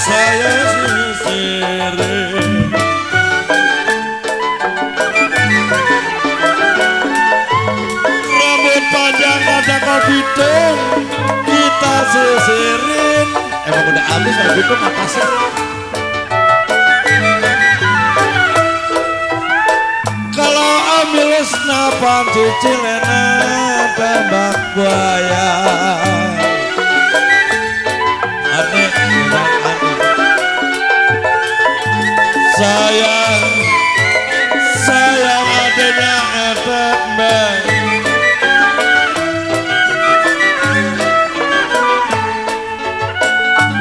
saya sisirin. Rambut panjang ada kopitung kita sisirin. Emang udah habis lagu itu makasih. Kalau ambil senapan cicilena tembak buaya. Aneh, memang aneh. Sayang adanya etek mbak.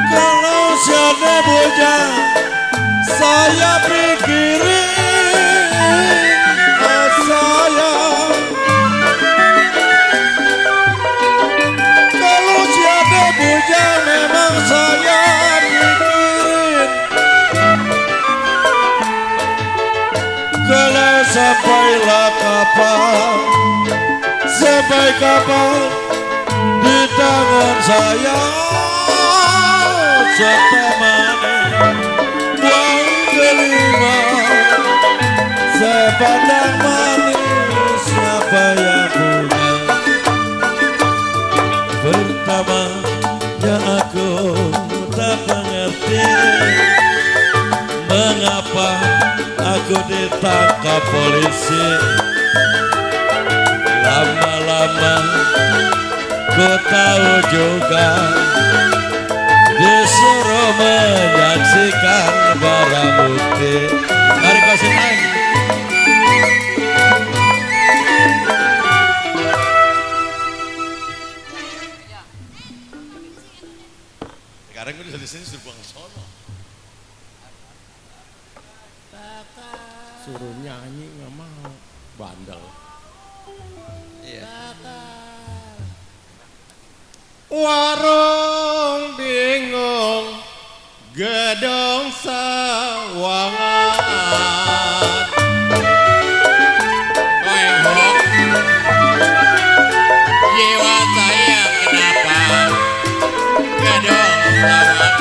Kalau siapa bujang, saya pikirin sayang. Kalau siapa bujang memang saya pikirin. Kalau sampailah kapan, sampai kapan di tangan saya setemani buang kelima sepandang manis siapa yang punya. Pertamanya aku tak mengerti mengapa aku ditangkap polisi. Lama-lama ku tahu juga disuruh menyaksikan barang bukti. Mari kasih naik. Sekarang gue di sini suruh buang sono. Suruh nyanyi nggak mau, bandel. Iya. Warung bingung, gedung sawangan. Lengkok, jiwa saya kenapa gedung sawangan.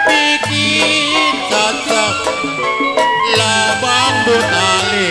Bikin cocok labang butali.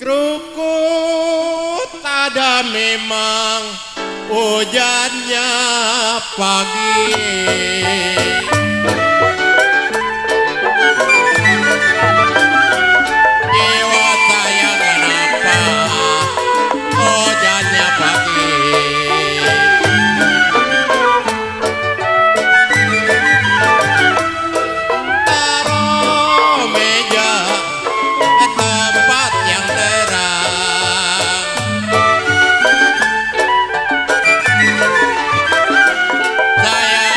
Krukut ada memang hujannya pagi. Jiwa saya kenapa hujannya pagi. Taruh meja tempat yang terang. Saya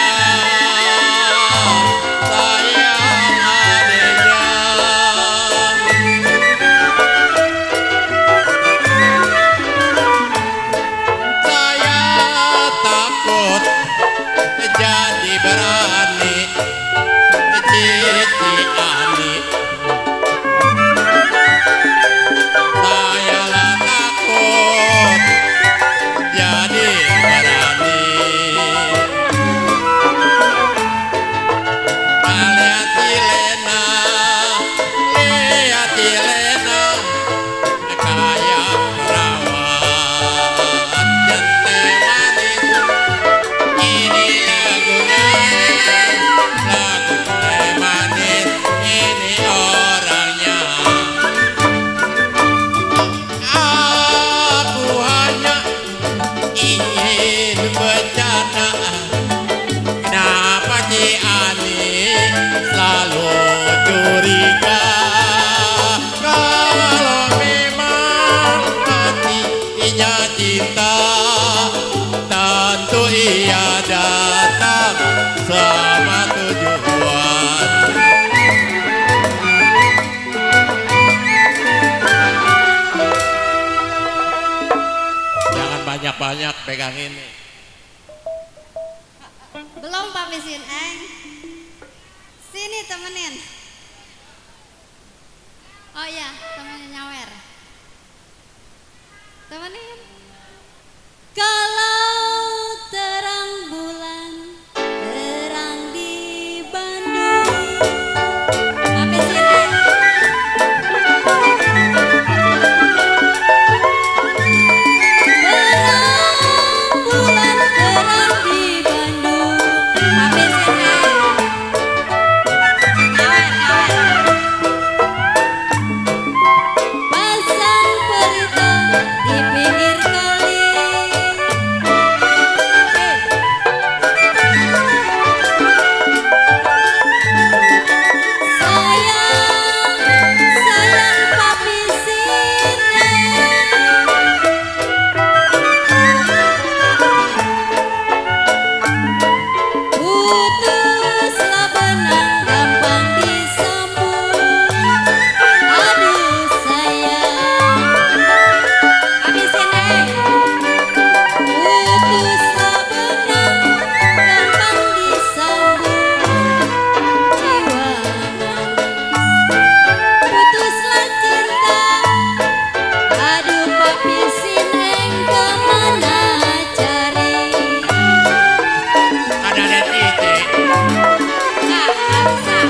banyak pegang ini. Belum Pak Misin, Eng. Sini temenin. Oh iya, temenin nyawer. Temenin. Kalau terang bulan terang di Bandung. Pak Misin, Eng. Terang bulan terang di Bandung. Pak Misin, Eng. Nyawer, nyawer. Pasang pelita di pinggir kali. Sayang, sayang papi sini. Putuslah benang gampang disambung. Aduh sayang, papi sini. Putuslah benang gampang disambung. Jiwa manis, putuslah cinta. Aduh papi sineng kemana cari? Ada titik. Nggak bisa.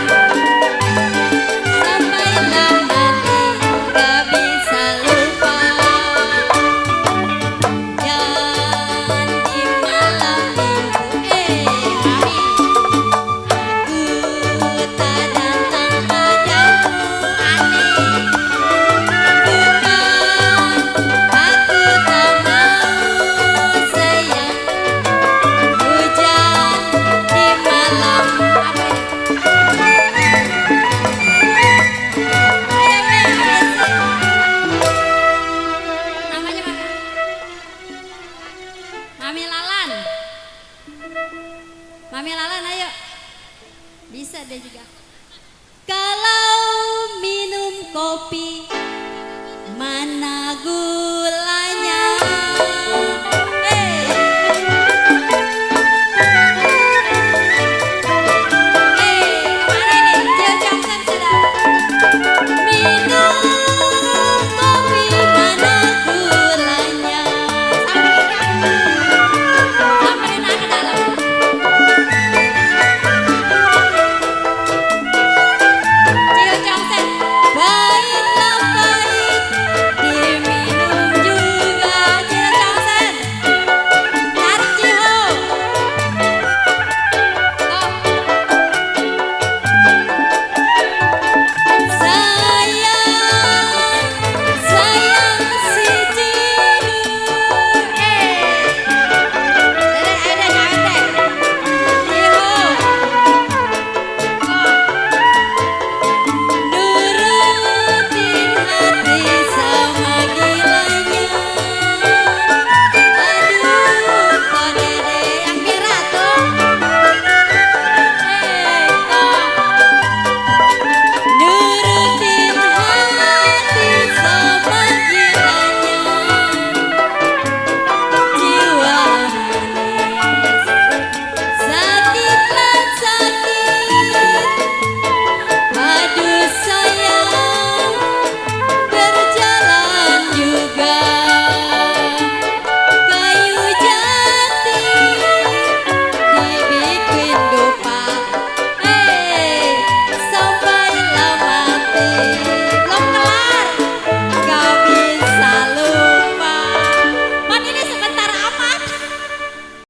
Sampailah nanti gak bisa lupa. Jangan di malam minggu, mami. Aku tak datang padamu, Ani. Bukan, aku tak mau sayang. Hujan di malam apa ini? Ayo namanya apa? Mami Lalan. Mami Lalan ayo. Bisa deh juga. Kalau minum kopi mana gue